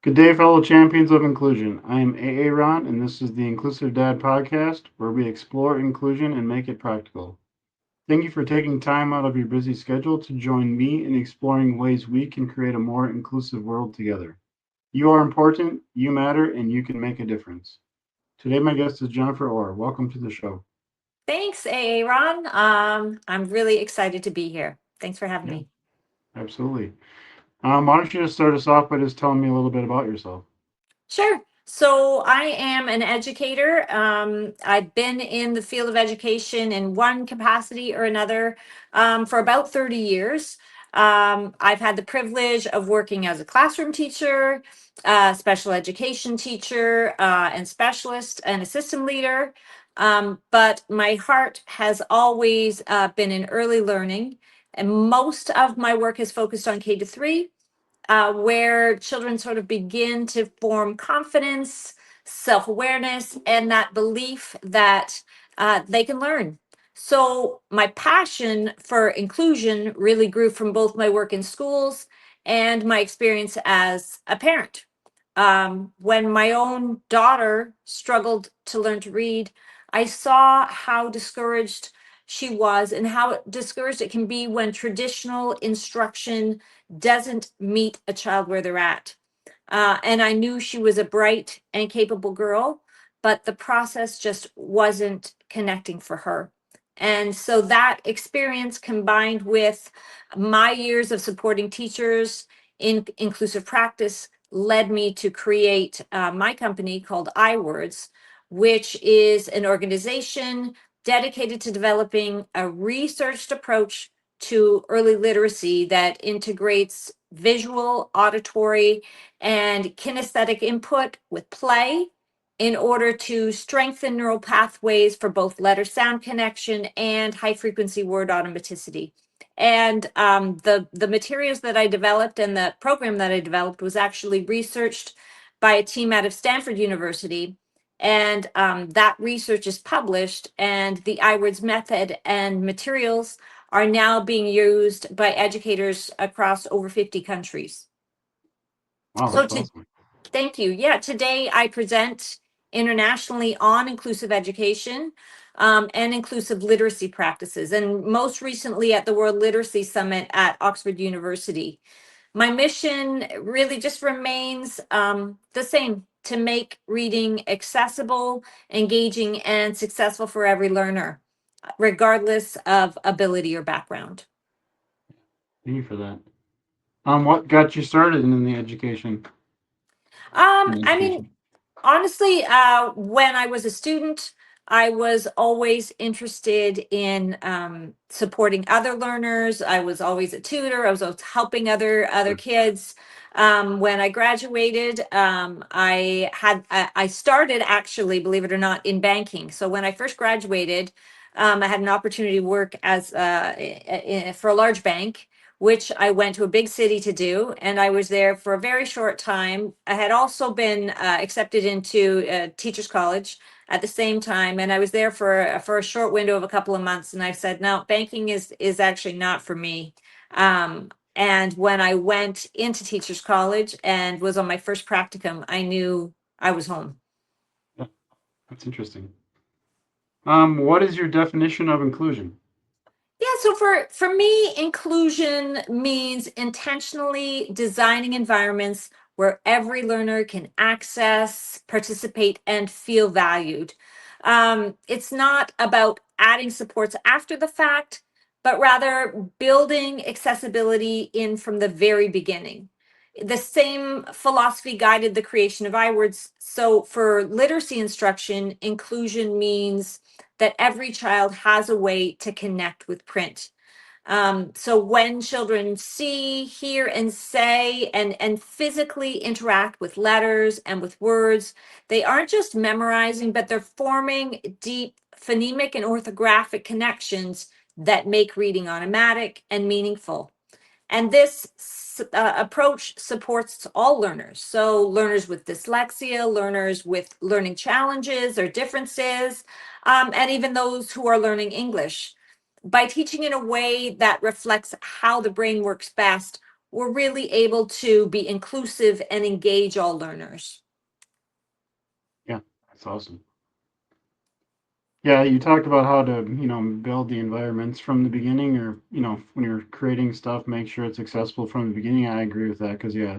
Good day, fellow champions of inclusion. I am AA Ron, and this is the Inclusive Dad podcast, where we explore inclusion and make it practical. Thank you for taking time out of your busy schedule to join me in exploring ways we can create a more inclusive world together. You are important, you matter, and you can make a difference. Today, my guest is Jennifer Orr. Welcome to the show. Thanks, Aaron. I'm really excited to be here. Thanks for having Yeah, me. absolutely. Why don't you just start us off by just telling me a little bit about yourself? Sure. So I am an educator. I've been in the field of education in one capacity or another for about 30 years. I've had the privilege of working as a classroom teacher, special education teacher, and specialist and a system leader. But my heart has always been in early learning, and most of my work is focused on K to 3, where children sort of begin to form confidence, self awareness, and that belief that they can learn. So, my passion for inclusion really grew from both my work in schools and my experience as a parent. When my own daughter struggled to learn to read, I saw how discouraged she was and how discouraged it can be when traditional instruction doesn't meet a child where they're at. And I knew she was a bright and capable girl, but the process just wasn't connecting for her. And so that experience combined with my years of supporting teachers in inclusive practice led me to create my company called Eyewords, which is an organization dedicated to developing a researched approach to early literacy that integrates visual, auditory, and kinesthetic input with play in order to strengthen neural pathways for both letter sound connection and high frequency word automaticity. And the materials that I developed and the program that I developed was actually researched by a team out of Stanford University. And that research is published, and the iWords method and materials are now being used by educators across over 50 countries. Wow, So that's to awesome. Thank you. Yeah, today I present internationally on inclusive education and inclusive literacy practices, and most recently at the World Literacy Summit at Oxford University. My mission really just remains the same: to make reading accessible, engaging, and successful for every learner, regardless of ability or background. Thank you for that. What got you started in the education? In I mean, education. honestly, when I was a student, I was always interested in supporting other learners. I was always a tutor. I was always helping other Sure. kids. When I graduated, I started actually, believe it or not, in banking. So when I first graduated, I had an opportunity to work as for a large bank, which I went to a big city to do. And I was there for a very short time. I had also been accepted into Teachers College at the same time, and I was there for a short window of a couple of months. And I said, no, banking is actually not for me. And when I went into Teachers College and was on my first practicum, I knew I was home. Yeah, that's interesting. What is your definition of inclusion? Yeah, so for me, inclusion means intentionally designing environments where every learner can access, participate, and feel valued. It's not about adding supports after the fact, but rather building accessibility in from the very beginning. The same philosophy guided the creation of iWords. So for literacy instruction, inclusion means that every child has a way to connect with print. So when children see, hear, and say, and physically interact with letters and with words, they aren't just memorizing, but they're forming deep phonemic and orthographic connections that make reading automatic and meaningful. And this approach supports all learners. So, learners with dyslexia, learners with learning challenges or differences, and even those who are learning English. By teaching in a way that reflects how the brain works best, we're really able to be inclusive and engage all learners. Yeah, that's awesome. Yeah, you talked about how to, build the environments from the beginning, or, when you're creating stuff, make sure it's accessible from the beginning. I agree with that because, yeah,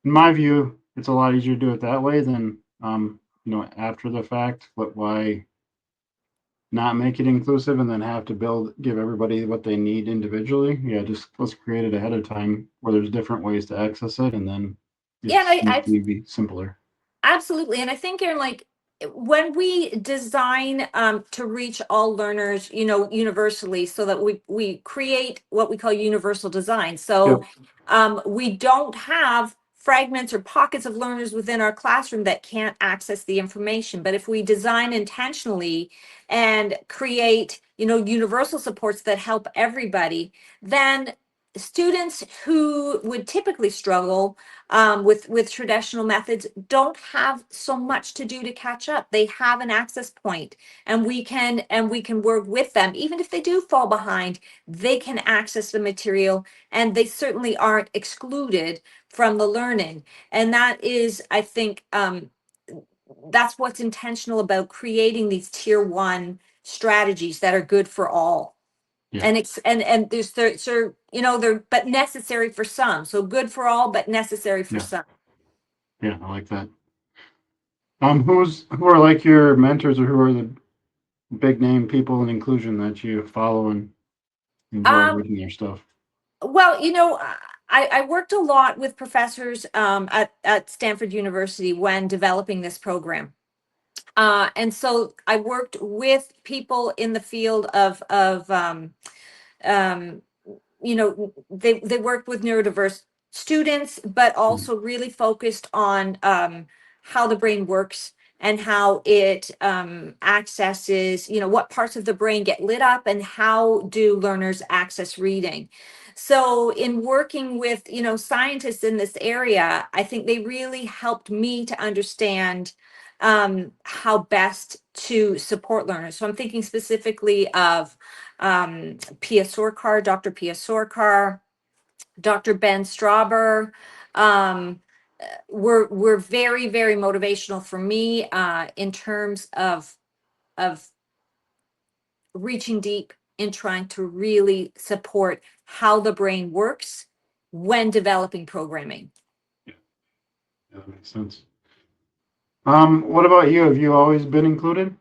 in my view, it's a lot easier to do it that way than, after the fact. But why not make it inclusive and then have to give everybody what they need individually? Yeah, just let's create it ahead of time where there's different ways to access it, and then Yeah, and it's I usually be simpler. absolutely. And I think, Aaron, like when we design to reach all learners, universally, so that we create what we call universal design. So Yep. we don't have fragments or pockets of learners within our classroom that can't access the information. But if we design intentionally and create, universal supports that help everybody, then students who would typically struggle with traditional methods don't have so much to do to catch up. They have an access point, and we can work with them. Even if they do fall behind, they can access the material, and they certainly aren't excluded from the learning. And that is, I think, that's what's intentional about creating these tier one strategies that are good for all. Yeah. And it's and there's so they're but necessary for some. So good for all, but necessary for Yeah. some. Yeah. I like that. Who are like your mentors, or who are the big name people in inclusion that you follow and enjoy Um, reading their stuff? well, I worked a lot with professors at Stanford University when developing this program. And so I worked with people in the field of um, they worked with neurodiverse students, but Mhm. also really focused on how the brain works and how it accesses, what parts of the brain get lit up and how do learners access reading. So in working with, scientists in this area, I think they really helped me to understand how best to support learners. So I'm thinking specifically of Pia Sorkar, Dr. Pia Sorkar, Dr. Ben Strauber. Um, were very, very motivational for me in terms of reaching deep in trying to really support how the brain works when developing programming. Yeah, that makes sense. What about you? Have you always been included?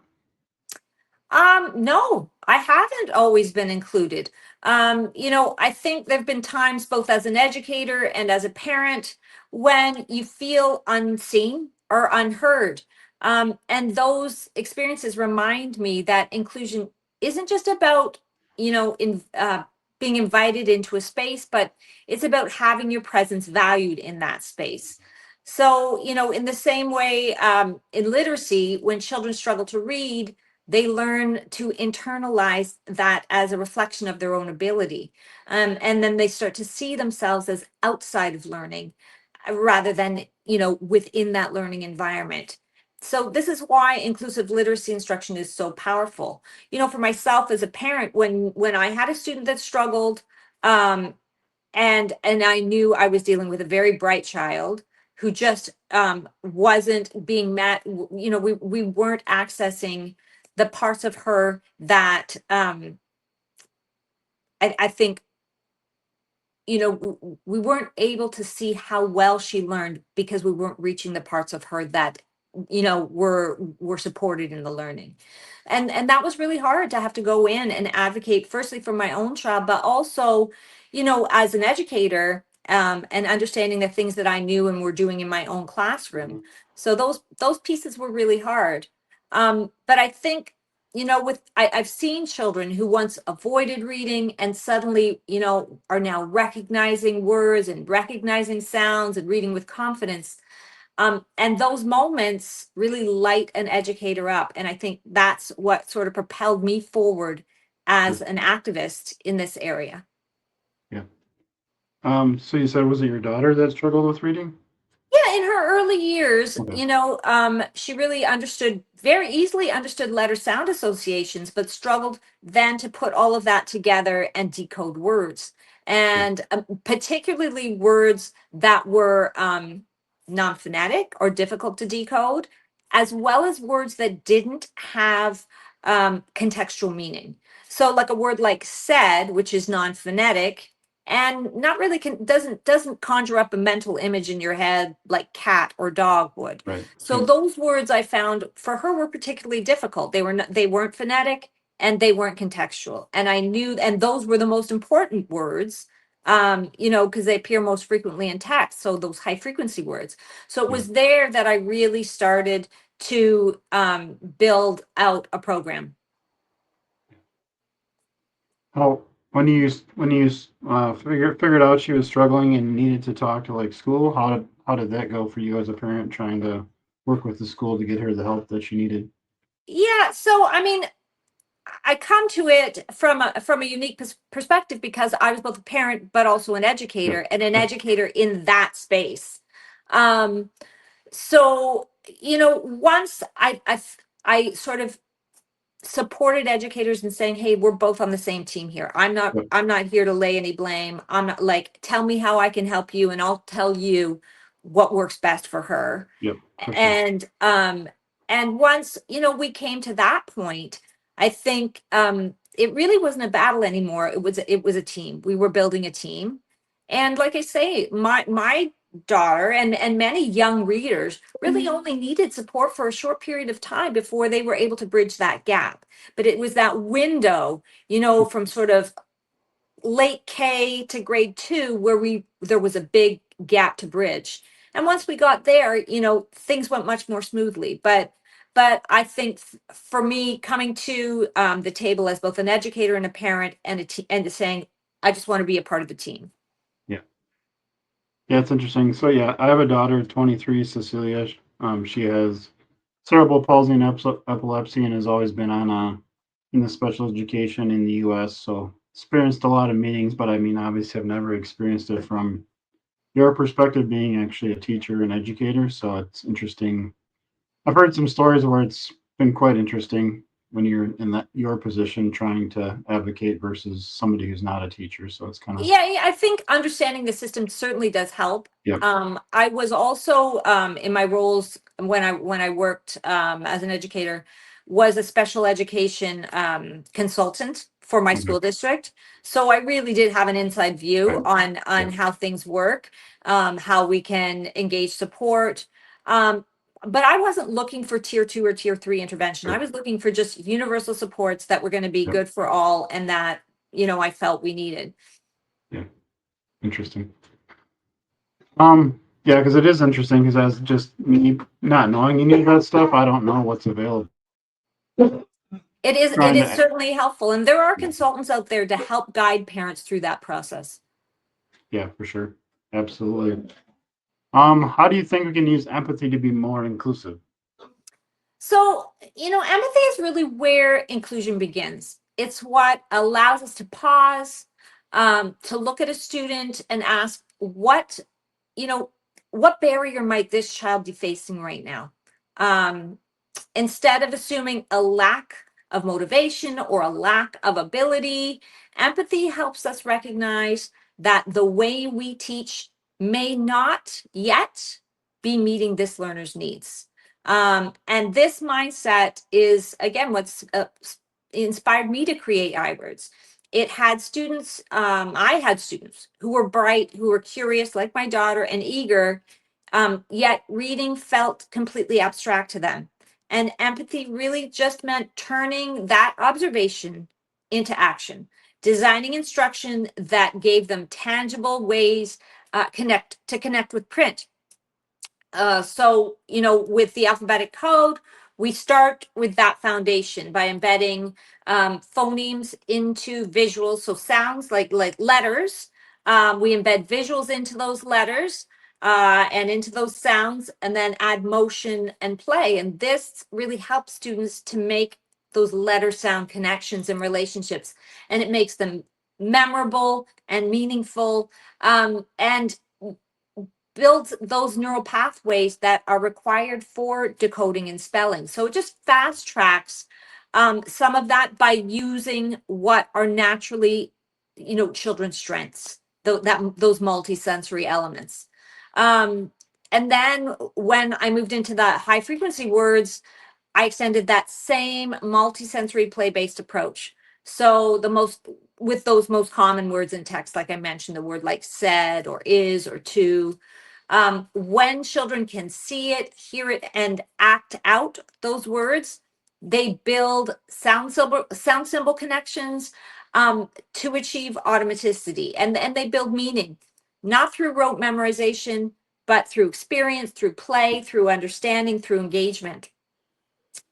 No, I haven't always been included. I think there've been times both as an educator and as a parent when you feel unseen or unheard. And those experiences remind me that inclusion isn't just about, being invited into a space, but it's about having your presence valued in that space. So, in the same way, in literacy, when children struggle to read, they learn to internalize that as a reflection of their own ability. And then they start to see themselves as outside of learning rather than, within that learning environment. So this is why inclusive literacy instruction is so powerful. For myself as a parent, when I had a student that struggled, um, and I knew I was dealing with a very bright child who just wasn't being met. We weren't accessing the parts of her that I think we weren't able to see how well she learned because we weren't reaching the parts of her that were supported in the learning. And that was really hard to have to go in and advocate firstly for my own child, but also as an educator, and understanding the things that I knew and were doing in my own classroom. Mhm. So those pieces were really hard. But I think I've seen children who once avoided reading and suddenly, are now recognizing words and recognizing sounds and reading with confidence. And those moments really light an educator up. And I think that's what sort of propelled me forward as Sure. an activist in this area. Yeah. So you said, was it your daughter that struggled with reading? Yeah, in her early years, Okay. she really very easily understood letter sound associations, but struggled then to put all of that together and decode words. and particularly words that were non-phonetic or difficult to decode, as well as words that didn't have contextual meaning. So like a word like said, which is non-phonetic and not really doesn't conjure up a mental image in your head like cat or dog would. Right. So those words I found for her were particularly difficult. They weren't phonetic and they weren't contextual. And I knew, and those were the most important words, because they appear most frequently in text. So those high frequency words. So it was there that I really started to build out a program. How when you figured out she was struggling and needed to talk to like school, how did that go for you as a parent trying to work with the school to get her the help that she needed? Yeah, so I mean, I come to it from a unique perspective because I was both a parent but also an educator and an educator in that space. Um, so once I sort of supported educators in saying, hey, we're both on the same team here. Yep. I'm not here to lay any blame. I'm not like, tell me how I can help you and I'll tell you what works best for her. Yep. For sure. And once we came to that point, I think it really wasn't a battle anymore. It was a team. We were building a team. And like I say, my daughter and many young readers really only needed support for a short period of time before they were able to bridge that gap. But it was that window, from sort of late K to grade 2 where there was a big gap to bridge. And once we got there, things went much more smoothly. But I think for me coming to the table as both an educator and a parent and saying, I just want to be a part of the team. Yeah. Yeah, it's interesting. So yeah, I have a daughter, 23, Cecilia. She has cerebral palsy and epilepsy, and has always been on in the special education in the U.S. So experienced a lot of meetings, but I mean, obviously, I've never experienced it from your perspective, being actually a teacher and educator. So it's interesting. I've heard some stories where it's been quite interesting when you're in that your position trying to advocate versus somebody who's not a teacher. So it's kind of Yeah, I think understanding the system certainly does help. yep, I was also in my roles when I worked as an educator, was a special education consultant for my okay, school district. So I really did have an inside view right, on yep, how things work, how we can engage support. But I wasn't looking for tier 2 or tier 3 intervention. I sure, was looking for just universal supports that were going to be yep, good for all and that I felt we needed. yeah, interesting. Yeah, because it is interesting because as just me not knowing any of that stuff, I don't know what's available. It Trying is to, certainly helpful, and there are consultants out there to help guide parents through that process. yeah, for sure, absolutely. How do you think we can use empathy to be more inclusive? So, empathy is really where inclusion begins. It's what allows us to pause, to look at a student and ask, you know, what barrier might this child be facing right now? Um, Instead of assuming a lack of motivation or a lack of ability, empathy helps us recognize that the way we teach may not yet be meeting this learner's needs. And this mindset is, again, what's inspired me to create Eyewords. I had students who were bright, who were curious, like my daughter, and eager, yet reading felt completely abstract to them. And empathy really just meant turning that observation into action, designing instruction that gave them tangible ways to connect with print. So, with the alphabetic code, we start with that foundation by embedding phonemes into visuals. So sounds like letters. We embed visuals into those letters and into those sounds, and then add motion and play. And this really helps students to make those letter sound connections and relationships, and it makes them memorable and meaningful. And builds those neural pathways that are required for decoding and spelling. So it just fast tracks some of that by using what are naturally children's strengths, those multisensory elements. Um, and then when I moved into the high frequency words, I extended that same multisensory play-based approach. So with those most common words in text, like I mentioned, the word like said or is or to, when children can see it, hear it, and act out those words, they build sound symbol connections to achieve automaticity, and they build meaning, not through rote memorization, but through experience, through play, through understanding, through engagement.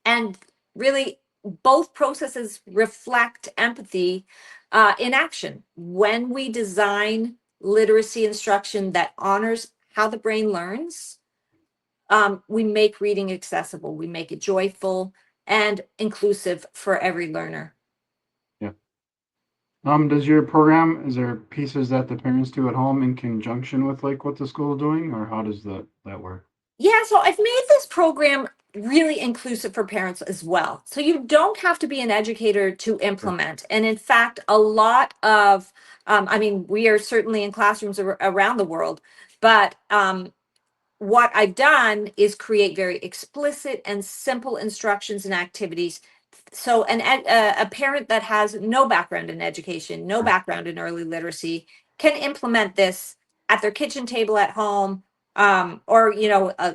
And really, both processes reflect empathy in action. When we design literacy instruction that honors how the brain learns, we make reading accessible, we make it joyful and inclusive for every learner. Yeah. Does your program, is there pieces that the parents do at home in conjunction with like what the school is doing, or how does that work? Yeah, so I've made this program really inclusive for parents as well. So you don't have to be an educator to Sure. implement. And in fact, a lot of, I mean, we are certainly in classrooms around the world, but what I've done is create very explicit and simple instructions and activities. So a parent that has no background in education, no Sure. background in early literacy, can implement this at their kitchen table at home. Or,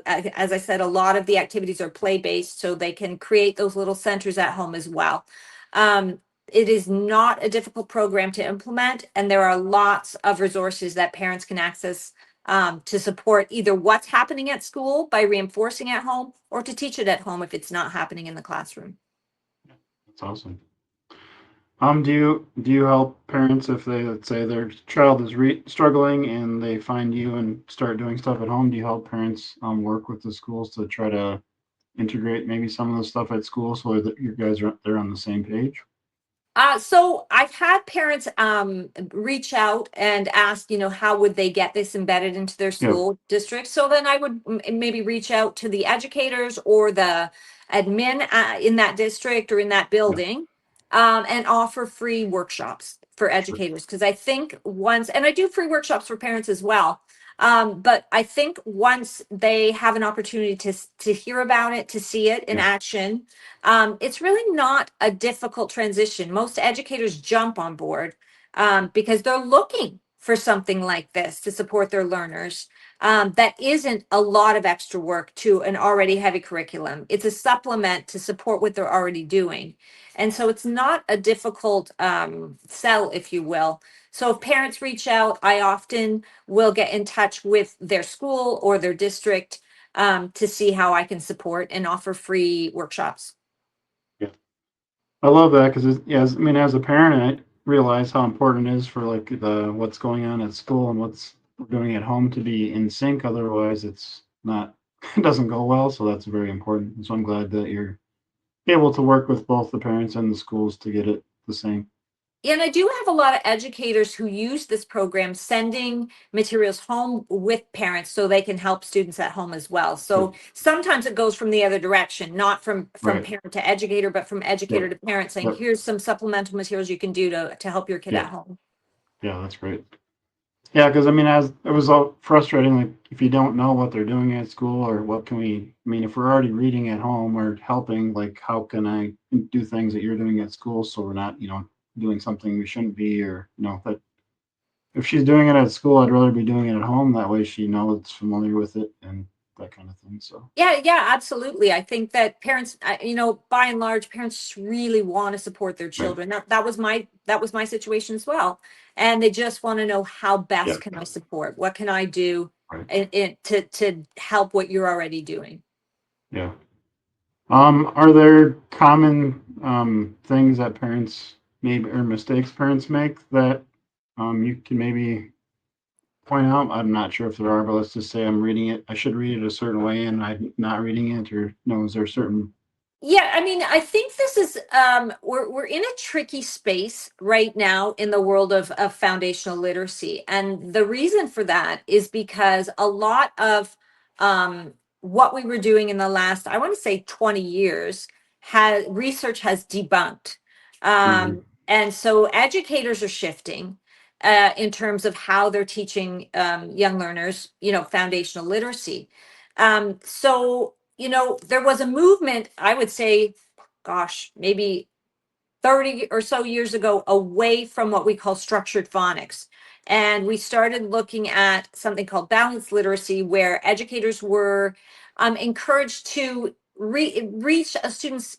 as I said, a lot of the activities are play based, so they can create those little centers at home as well. It is not a difficult program to implement, and there are lots of resources that parents can access to support either what's happening at school by reinforcing at home, or to teach it at home if it's not happening in the classroom. That's awesome. Do you help parents if they, let's say their child is struggling and they find you and start doing stuff at home? Do you help parents work with the schools to try to integrate maybe some of the stuff at school so that you guys are they're on the same page? So I've had parents reach out and ask, how would they get this embedded into their Yeah. school district? So then I would maybe reach out to the educators or the admin in that district or in that Yeah. building, and offer free workshops for Sure. educators. Because I think once, and I do free workshops for parents as well. But I think once they have an opportunity to hear about it, to see it in Yeah. action, it's really not a difficult transition. Most educators jump on board because they're looking for something like this to support their learners. That isn't a lot of extra work to an already heavy curriculum. It's a supplement to support what they're already doing. And so it's not a difficult sell, if you will. So if parents reach out, I often will get in touch with their school or their district to see how I can support and offer free workshops. Yeah. I love that because, yeah, I mean, as a parent, I realize how important it is for like the what's going on at school and what's we're doing at home to be in sync. Otherwise, it's not it doesn't go well. So that's very important. And so I'm glad that you're able to work with both the parents and the schools to get it the same. And I do have a lot of educators who use this program, sending materials home with parents so they can help students at home as well. Yeah. So sometimes it goes from the other direction, not from Right. parent to educator, but from educator Yep. to parent, saying, Yep. here's some supplemental materials you can do to help your kid Yeah. at home. Yeah. That's great. Yeah, because I mean, as it was all frustrating, like if you don't know what they're doing at school or what can we, I mean, if we're already reading at home or helping, like how can I do things that you're doing at school so we're not, doing something we shouldn't be, or that if she's doing it at school, I'd rather be doing it at home. That way she knows it's familiar with it and that kind of thing. So Yeah, absolutely. I think that parents, by and large, parents just really want to support their right, children. That was my situation as well, and they just want to know, how yeah, best can I support? What can I do right, to help what you're already doing? yeah. Are there common things that parents maybe or mistakes parents make that you can maybe point out? I'm not sure if there are, but let's just say I'm reading it. I should read it a certain way, and I'm not reading it, or no, is there certain? Yeah, I mean, I think this is we're in a tricky space right now in the world of foundational literacy. And the reason for that is because a lot of what we were doing in the last, I want to say 20 years, research has debunked. Hmm. And so educators are shifting. in terms of how they're teaching young learners, foundational literacy. So, there was a movement, I would say, gosh, maybe 30 or so years ago, away from what we call structured phonics. And we started looking at something called balanced literacy, where educators were encouraged to reach a student's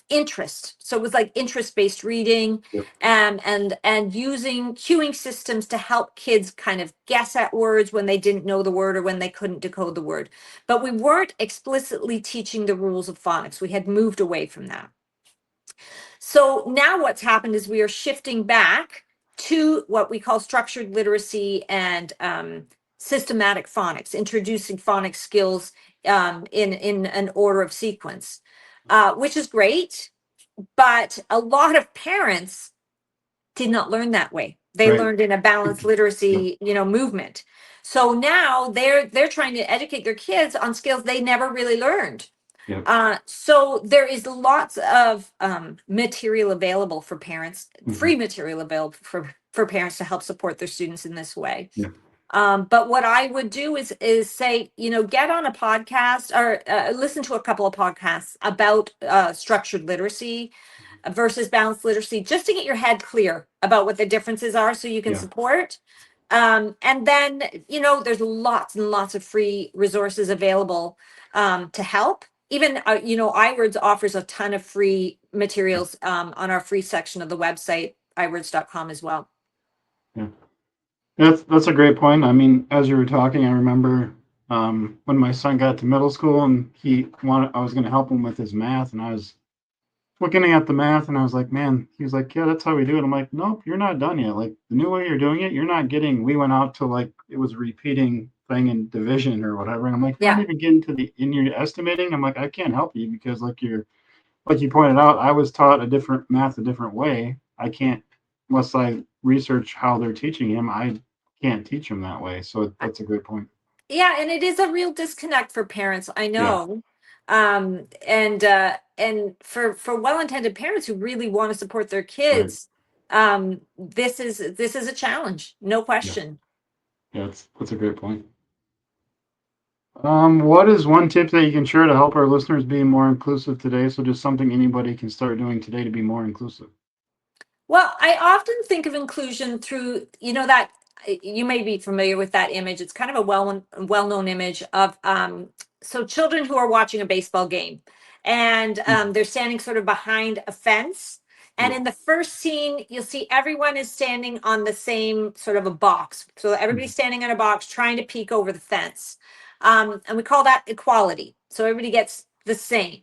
interest. So it was like interest-based reading, Yep. and using cueing systems to help kids kind of guess at words when they didn't know the word or when they couldn't decode the word. But we weren't explicitly teaching the rules of phonics. We had moved away from that. So now what's happened is we are shifting back to what we call structured literacy and systematic phonics, introducing phonics skills in an order of sequence, which is great. But a lot of parents did not learn that way. They Right. learned in a balanced Yep. literacy, movement. So now they're trying to educate their kids on skills they never really learned. Yep. So there is lots of material available for parents, Mhm. free material available for parents to help support their students in this way. Yep. But what I would do is say, get on a podcast or listen to a couple of podcasts about structured literacy versus balanced literacy, just to get your head clear about what the differences are so you can Yeah. support. And then, there's lots and lots of free resources available to help. Even, Eyewords offers a ton of free materials on our free section of the website, eyewords.com as well. Yeah. That's a great point. I mean, as you were talking, I remember when my son got to middle school and I was going to help him with his math, and I was looking at the math, and I was like, man, he was like, yeah, that's how we do it. I'm like, nope, you're not done yet. Like the new way you're doing it, you're not getting. We went out to like it was a repeating thing in division or whatever, and I'm like, you're not Yeah. even getting to the in your estimating. I'm like, I can't help you because like you pointed out, I was taught a different math a different way. I can't unless I research how they're teaching him. I can't teach him that way. So that's a great point. Yeah, and it is a real disconnect for parents, I Yeah. know. And for well-intended parents who really want to support their Right. kids, this is a challenge, no Yeah. question. Yeah. That's a great point. What is one tip that you can share to help our listeners be more inclusive today? So just something anybody can start doing today to be more inclusive. Well, I often think of inclusion through, that you may be familiar with that image. It's kind of a well-known image of so children who are watching a baseball game, and Mhm. they're standing sort of behind a fence. And Yep. in the first scene, you'll see everyone is standing on the same sort of a box. So everybody's Mhm. standing on a box trying to peek over the fence. And we call that equality. So everybody gets the same.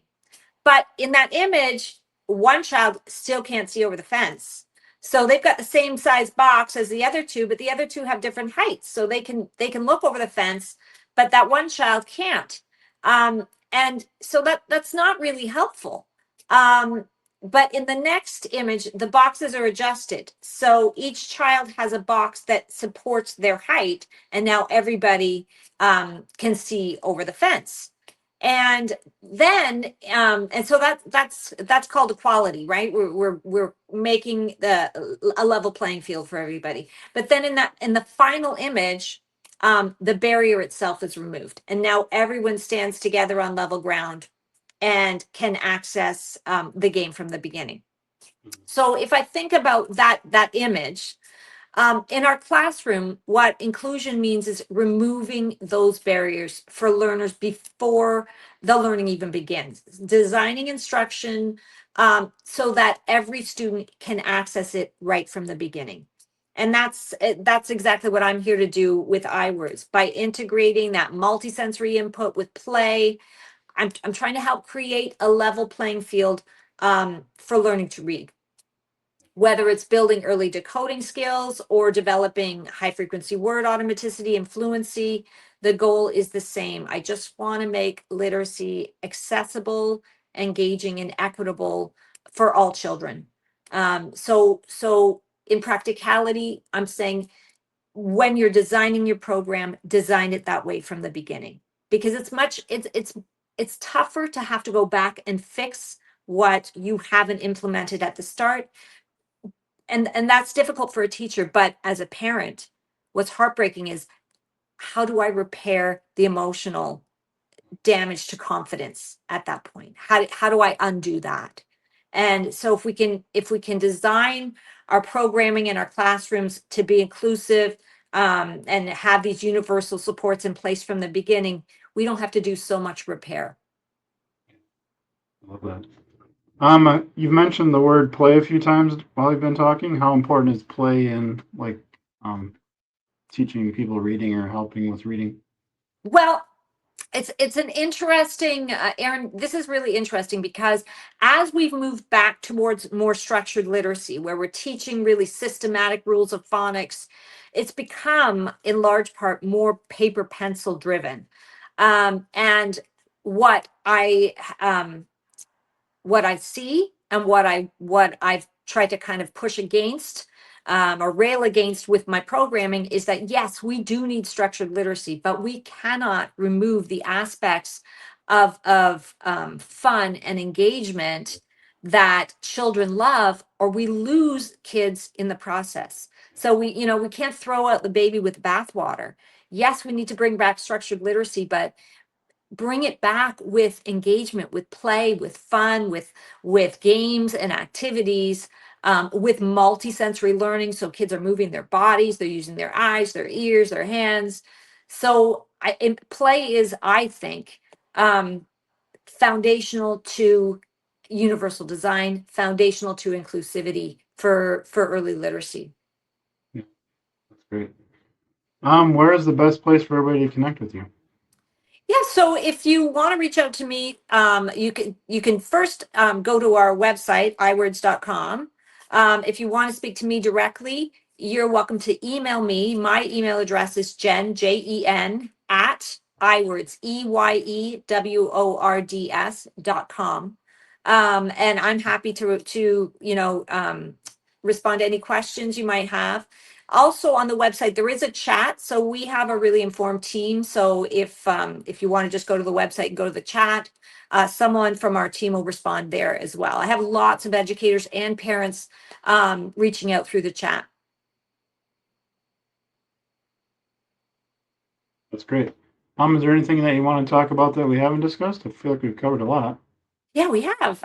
But in that image, one child still can't see over the fence. So they've got the same size box as the other two, but the other two have different heights. So they can look over the fence, but that one child can't. And so that's not really helpful. But in the next image, the boxes are adjusted. So each child has a box that supports their height, and now everybody can see over the fence. And then and so that's called equality, right? We're making a level playing field for everybody. But then in the final image, the barrier itself is removed, and now everyone stands together on level ground and can access the game from the beginning. So if I think about that image, in our classroom, what inclusion means is removing those barriers for learners before the learning even begins, designing instruction so that every student can access it right from the beginning. And that's exactly what I'm here to do with Eyewords. By integrating that multisensory input with play, I'm trying to help create a level playing field for learning to read, whether it's building early decoding skills or developing high frequency word automaticity and fluency. The goal is the same. I just want to make literacy accessible, engaging, and equitable for all children. So in practicality, I'm saying when you're designing your program, design it that way from the beginning, because it's tougher to have to go back and fix what you haven't implemented at the start, and that's difficult for a teacher, but as a parent, what's heartbreaking is how do I repair the emotional damage to confidence at that point? How do I undo that? And so if we can design our programming in our classrooms to be inclusive, and have these universal supports in place from the beginning, we don't have to do so much repair. Love that. You've mentioned the word play a few times while you've been talking. How important is play in like teaching people reading or helping with reading? Well, it's an interesting, Aaron, this is really interesting because as we've moved back towards more structured literacy, where we're teaching really systematic rules of phonics, it's become in large part more paper pencil driven. And what I see and what I've tried to kind of push against, or rail against with my programming, is that yes, we do need structured literacy, but we cannot remove the aspects of fun and engagement that children love, or we lose kids in the process. So we can't throw out the baby with the bathwater. Yes, we need to bring back structured literacy, but bring it back with engagement, with play, with fun, with games and activities, with multisensory learning. So kids are moving their bodies, they're using their eyes, their ears, their hands. So play is, I think, foundational to universal design, foundational to inclusivity for early literacy. Yeah, that's great. Where is the best place for everybody to connect with you? Yeah, so if you want to reach out to me, you can first go to our website, eyewords.com. If you want to speak to me directly, you're welcome to email me. My email address is Jen, Jen, at Eyewords, EYEWORDS.com. And I'm happy to respond to any questions you might have. Also on the website, there is a chat. So we have a really informed team. So if you want to just go to the website and go to the chat, someone from our team will respond there as well. I have lots of educators and parents reaching out through the chat. That's great. Is there anything that you want to talk about that we haven't discussed? I feel like we've covered a lot. Yeah, we have.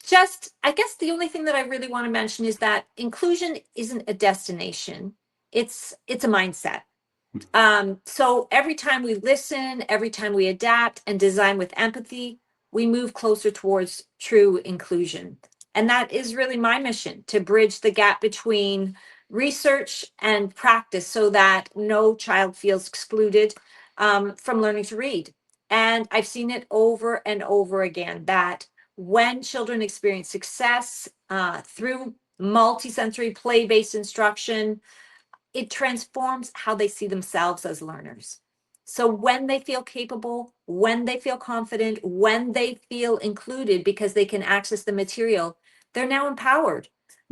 Just, I guess the only thing that I really want to mention is that inclusion isn't a destination. It's a mindset. So every time we listen, every time we adapt and design with empathy, we move closer towards true inclusion. And that is really my mission, to bridge the gap between research and practice so that no child feels excluded from learning to read. And I've seen it over and over again that when children experience success through multisensory play-based instruction, it transforms how they see themselves as learners. So when they feel capable, when they feel confident, when they feel included because they can access the material, they're now empowered.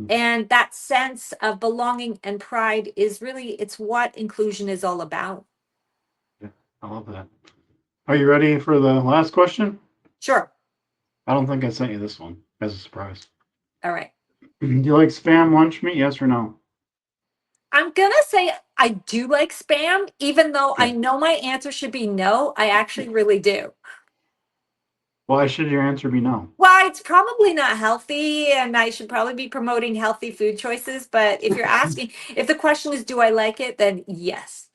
And that sense of belonging and pride is really, it's what inclusion is all about. Yeah, I love that. Are you ready for the last question? Sure. I don't think I sent you this one as a surprise. All right. Do you like Spam lunch meat? Yes or no? I'm gonna say I do like Spam, even though I Okay. know my answer should be no. I actually really do. Why should your answer be no? Well, it's probably not healthy, and I should probably be promoting healthy food choices. But if you're asking, if the question is, do I like it, then yes.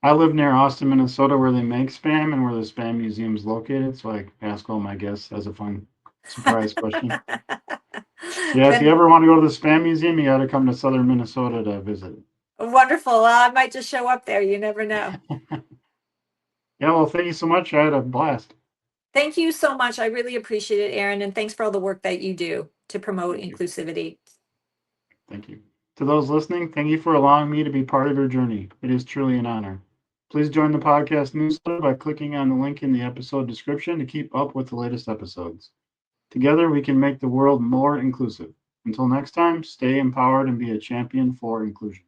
I live near Austin, Minnesota, where they make Spam and where the Spam Museum is located. So I ask all my guests as a fun surprise question. Yeah, if you Then ever want to go to the Spam Museum, you got to come to southern Minnesota to visit. wonderful. Well, I might just show up there. You never know. Yeah, well, thank you so much. I had a blast. Thank you so much. I really appreciate it, Aaron, and thanks for all the work that you do to promote Thank you. inclusivity. Thank you. To those listening, thank you for allowing me to be part of your journey. It is truly an honor. Please join the podcast newsletter by clicking on the link in the episode description to keep up with the latest episodes. Together, we can make the world more inclusive. Until next time, stay empowered and be a champion for inclusion.